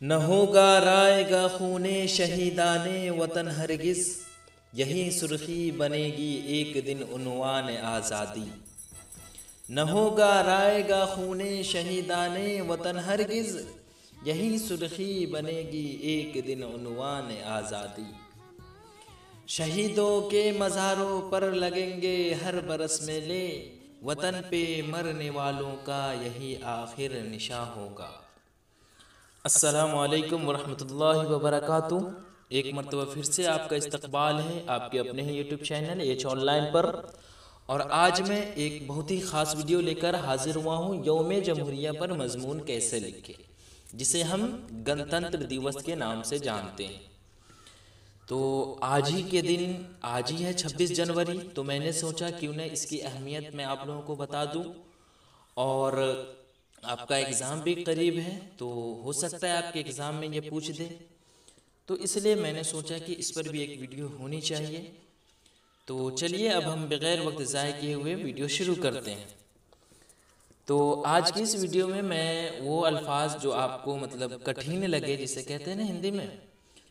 न होगा रायगा खूने शहीदाने वतन हरगिज़, यही सुर्खी बनेगी एक दिन उन्वान आज़ादी। न होगा रायगा खूने शहीदाने वतन हरगिज़, यही सुर्खी बनेगी एक दिन उन्वान आज़ादी। शहीदों के मज़ारों पर लगेंगे हर बरस मेले, वतन पे मरने वालों का यही आखिर निशा होगा। अस्सलामु अलैकुम वरहमतुल्लाहि वबरकातुहू। एक मरतबा फिर से आपका इस्तकबाल है आपके अपने ही यूट्यूब चैनल एच ऑनलाइन पर। और आज मैं एक बहुत ही ख़ास वीडियो लेकर हाजिर हुआ हूँ। यौम जमहूरिया पर मजमून कैसे लिखे, जिसे हम गणतंत्र दिवस के नाम से जानते हैं। तो आज ही के दिन, आज ही है 26 जनवरी, तो मैंने सोचा क्यों न इसकी अहमियत मैं आप लोगों को बता दूं। और आपका एग्ज़ाम भी करीब है, तो हो सकता है आपके एग्ज़ाम में ये पूछ दे, तो इसलिए मैंने सोचा कि इस पर भी एक वीडियो होनी चाहिए। तो चलिए अब हम बग़ैर वक्त ज़ाय किए हुए वीडियो शुरू करते हैं। तो आज की इस वीडियो में मैं वो अल्फाज जो आपको मतलब कठिन लगे, जिसे कहते हैं ना हिंदी में,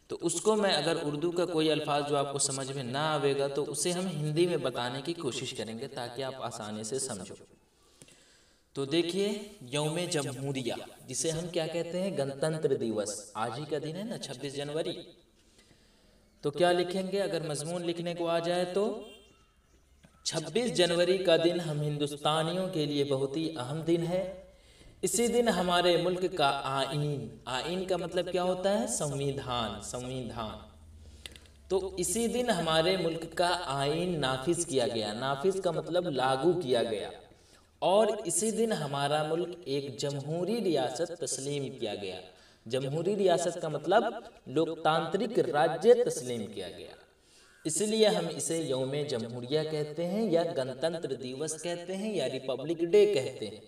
तो उसको मैं अगर उर्दू का कोई अल्फाज जो आपको समझ में ना आवेगा तो उसे हम हिंदी में बताने की कोशिश करेंगे ताकि आप आसानी से समझो। तो देखिए, यौम जमहूरिया, जिसे हम क्या कहते हैं, गणतंत्र दिवस, आज ही का दिन है ना 26 जनवरी। तो क्या लिखेंगे, अगर मजमून लिखने को आ जाए तो 26 जनवरी का दिन हम हिंदुस्तानियों के लिए बहुत ही अहम दिन है। इसी दिन हमारे मुल्क का आईन, आईन का मतलब क्या होता है, संविधान, संविधान। तो इसी दिन हमारे मुल्क का आईन नाफिज किया गया, नाफिज का मतलब लागू किया गया। और इसी दिन हमारा मुल्क एक जमहूरी रियासत तस्लीम किया गया। जमहूरी रियासत का मतलब लोकतांत्रिक राज्य तस्लीम किया गया। इसलिए हम इसे यौम जमहूरिया कहते हैं, या गणतंत्र दिवस कहते हैं, या रिपब्लिक डे कहते हैं।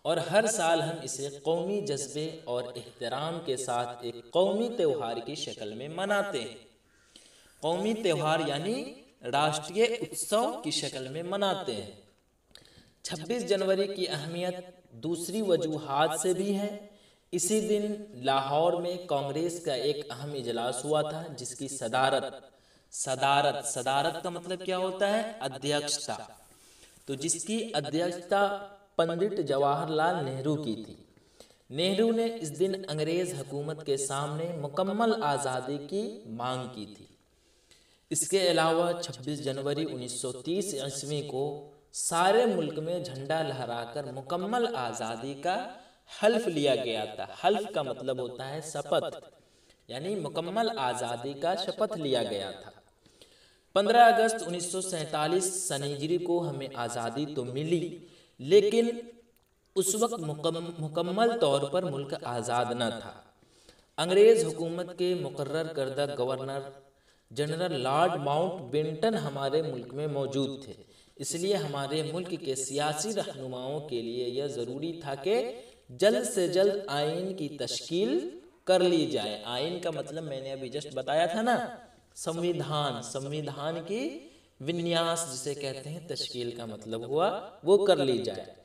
और हर साल हम इसे कौमी जज्बे और एहतराम के साथ एक कौमी त्यौहार की शक्ल में मनाते हैं। कौमी त्यौहार यानी राष्ट्रीय उत्सव की शक्ल में मनाते हैं। 26 जनवरी की अहमियत दूसरी वजूहात से भी है। इसी दिन लाहौर में कांग्रेस का एक अहम इजलास हुआ था, जिसकी सदारत का मतलब क्या होता है, अध्यक्षता। तो जिसकी अध्यक्षता पंडित जवाहरलाल नेहरू की थी। नेहरू ने इस दिन अंग्रेज हुकूमत के सामने मुकम्मल आज़ादी की मांग की थी। इसके अलावा 26 जनवरी 1930 ईस्वी को सारे मुल्क में झंडा लहराकर मुकम्मल आज़ादी का हल्फ लिया गया था। हल्फ का मतलब होता है शपथ, यानी मुकम्मल आज़ादी का शपथ लिया गया था। 15 अगस्त 1947 सनीजरी को हमें आज़ादी तो मिली, लेकिन उस वक्त मुकम्मल तौर पर मुल्क आज़ाद न था। अंग्रेज़ हुकूमत के मुकर्रर करदा गवर्नर जनरल लॉर्ड माउंटबेटन हमारे मुल्क में मौजूद थे। इसलिए हमारे मुल्क के सियासी रहनुमाओं के लिए यह ज़रूरी था कि जल्द से जल्द आइन की तश्कील कर ली जाए। आइन का मतलब मैंने अभी जस्ट बताया था ना, संविधान, संविधान की विन्यास जिसे कहते हैं, तश्कील का मतलब हुआ वो कर ली जाए।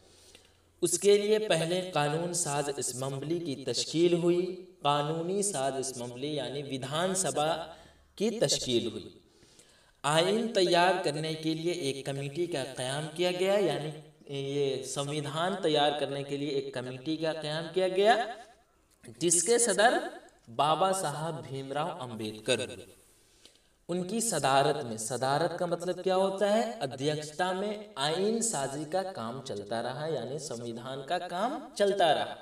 उसके लिए पहले कानून साज असम्बली की तश्कील हुई। कानूनी साज असम्बली यानी विधानसभा की तश्कील हुई। आइन तैयार करने के लिए एक कमेटी का क़याम किया गया, यानी ये संविधान तैयार करने के लिए एक कमेटी का क़याम किया गया, जिसके सदर बाबा साहब भीमराव अंबेडकर हुए। उनकी सदारत में, सदारत का मतलब क्या होता है, अध्यक्षता में आइन साजी का काम चलता रहा, यानी संविधान का काम चलता रहा।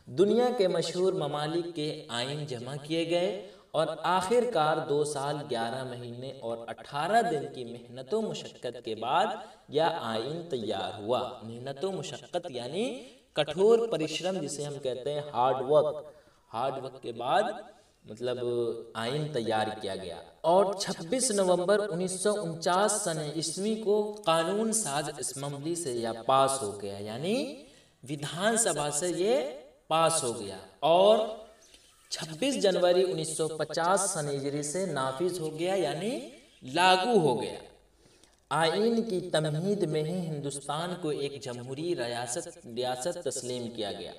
दुनिया के मशहूर ममालिक के आइन जमा किए गए और आखिरकार 2 साल 11 महीने और 18 दिन की मेहनत व मुशक्क़त के बाद यह आइन तैयार हुआ। मेहनत व मुशक्क़त यानी कठोर परिश्रम, जिसे हम कहते हैं हार्ड वर्क। हार्ड वर्क के बाद मतलब आइन तैयार किया गया। और 26 नवंबर 1949 सन ईस्वी को कानून साज असम्बली से यह पास हो गया, यानी विधानसभा से ये पास हो गया। और 26 जनवरी 1950 सन हिजरी से नाफिज हो गया, यानी लागू हो गया। आइन की तमहीद में ही हिंदुस्तान को एक जमहूरी रियासत तस्लीम किया गया।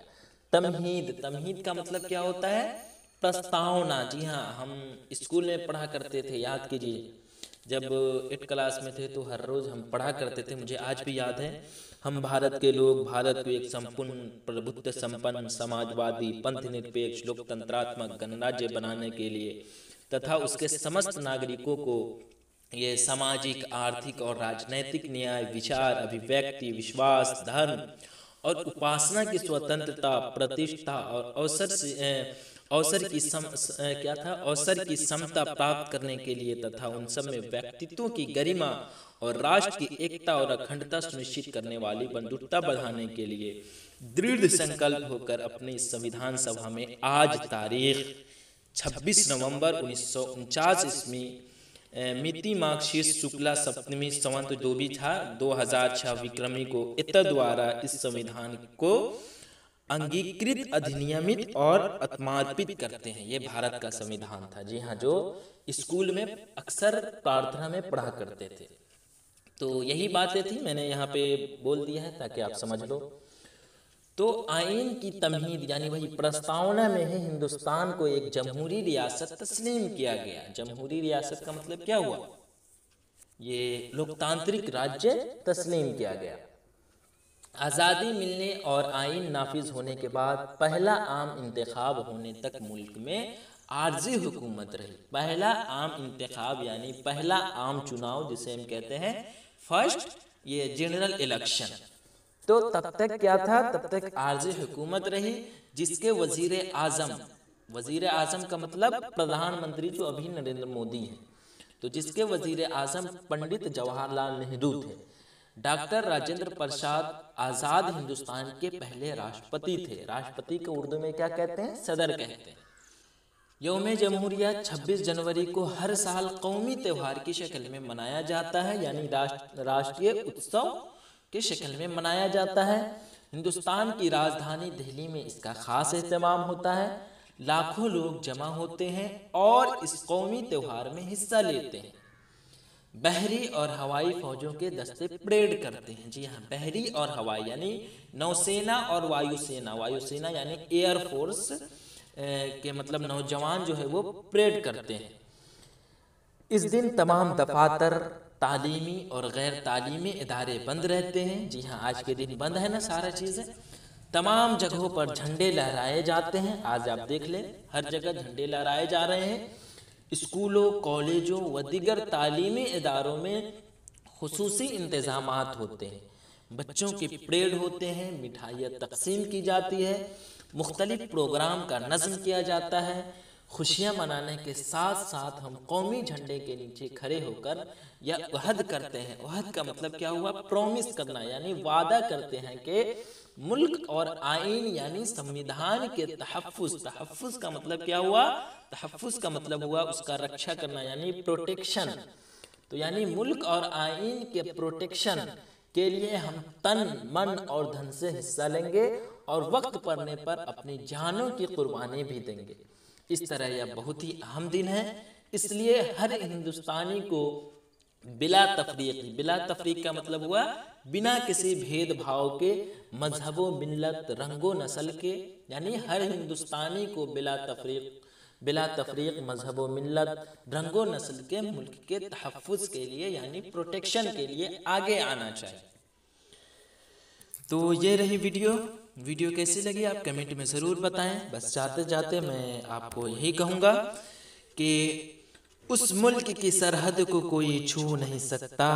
तमहीद, तमहीद का मतलब क्या होता है? प्रस्तावना। जी हाँ, हम स्कूल में पढ़ा करते थे, याद कीजिए जब 8 क्लास में थे तो हर रोज़ हम पढ़ा करते थे। मुझे आज भी याद है, हम भारत के लोग भारत को एक संपूर्ण प्रभुत्व संपन्न समाजवादी पंथ निरपेक्ष लोकतंत्रात्मक गणराज्य बनाने के लिए तथा उसके समस्त नागरिकों को ये सामाजिक आर्थिक और राजनैतिक न्याय विचार अभिव्यक्ति विश्वास धर्म और उपासना की स्वतंत्रता प्रतिष्ठा और अवसर की समता प्राप्त करने के लिए तथा उन सब में व्यक्तित्वों की गरिमा और राष्ट्र की एकता और अखंडता सुनिश्चित करने वाली बंधुता बढ़ाने के लिए दृढ़ संकल्प होकर अपनी संविधान सभा में आज तारीख 26 नवंबर 1949 ईस्वी मिति मार्गशीर्ष शुक्ला सप्तमी संवत जो भी था 2006 विक्रमी को इत द्वारा इस संविधान को अंगीकृत अधिनियमित और आत्मार्पित करते हैं। ये भारत का संविधान था। जी हाँ, जो स्कूल में अक्सर प्रार्थना में पढ़ा करते थे। तो यही बातें थी, मैंने यहाँ पे बोल दिया है ताकि आप समझ लो। तो आइन की तमहीद यानी वही प्रस्तावना में ही हिंदुस्तान को एक जमहूरी रियासत तस्लीम किया गया। जमहूरी रियासत का मतलब क्या हुआ? ये लोकतांत्रिक राज्य तस्लीम किया गया। आज़ादी मिलने और आइन नाफिज होने के बाद पहला आम इंतखाब होने तक मुल्क में आर्जी हुकूमत रही। पहला आम इंतखाब यानी पहला आम चुनाव जिसे हम कहते हैं फर्स्ट ये जनरल इलेक्शन। तो तब तक क्या था? तब तक आर्जी हुकूमत रही जिसके वजीर आजम का मतलब प्रधानमंत्री जो अभी नरेंद्र मोदी हैं, तो जिसके वजीर आजम पंडित जवाहरलाल नेहरू थे। डॉक्टर राजेंद्र प्रसाद आज़ाद हिंदुस्तान के पहले राष्ट्रपति थे। राष्ट्रपति को उर्दू में क्या कहते हैं? सदर कहते हैं। यौम जमहूरिया 26 जनवरी को हर साल कौमी त्यौहार की शक्ल में मनाया जाता है, यानी राष्ट्रीय उत्सव की शक्ल में मनाया जाता है। हिंदुस्तान की राजधानी दिल्ली में इसका खास एहतमाम होता है। लाखों लोग जमा होते हैं और इस कौमी त्यौहार में हिस्सा लेते हैं। बहरी और हवाई फौजों के दस्ते परेड करते हैं। जी हाँ, बहरी और हवाई यानी नौसेना और वायुसेना। वायुसेना यानी एयरफोर्स के मतलब नौजवान जो है वो परेड करते हैं। इस दिन तमाम दफातर तालीमी और गैर तालीमी इदारे बंद रहते हैं। जी हाँ, आज के दिन बंद है ना सारा चीज़ें। तमाम जगहों पर झंडे लहराए जाते हैं। आज आप देख लें, हर जगह झंडे लहराए जा रहे हैं। स्कूलों कॉलेजों व दीगर तालीमी इदारों में खुसूसी इंतजामात होते हैं। बच्चों के परेड होते हैं, मिठाइयाँ तकसीम की जाती है, मुख्तलिफ प्रोग्राम का नज़्म किया जाता है। खुशियाँ मनाने के साथ साथ हम कौमी झंडे के नीचे खड़े होकर या वहद करते हैं। वहद का मतलब क्या हुआ? प्रॉमिस करना, यानी वादा करते हैं कि मुल्क और आइन यानी संविधान के तहफ़्फ़ुज़ का मतलब क्या हुआ? तहफ़्फ़ुज़ का मतलब हुआ उसका रक्षा करना यानी प्रोटेक्शन। तो यानी मुल्क और आइन के प्रोटेक्शन के लिए हम तन मन और धन से हिस्सा लेंगे और वक्त पड़ने पर अपनी जानों की कुर्बानी भी देंगे। इस तरह यह बहुत ही अहम दिन है, इसलिए हर हिंदुस्तानी को बिला तफरीक का मतलब हुआ बिना किसी भेदभाव के, मजहबों मिल्लत रंगो नस्ल के, यानी हर हिंदुस्तानी को बिला तफरीक मजहबों मिल्लत रंगो नस्ल के मुल्क के तहफ़्फ़ुज़ के लिए यानी प्रोटेक्शन के लिए आगे आना चाहिए। तो ये रही वीडियो कैसी लगी आप कमेंट में ज़रूर बताएं। बस जाते जाते मैं आपको यही कहूँगा कि उस मुल्क की सरहद को कोई छू नहीं सकता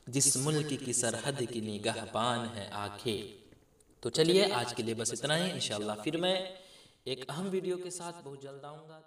जिस मुल्क की सरहद की निगाहबान है आंखें। तो चलिए आज के लिए बस इतना ही। इंशाअल्लाह फिर मैं एक अहम वीडियो के साथ बहुत जल्द आऊँगा।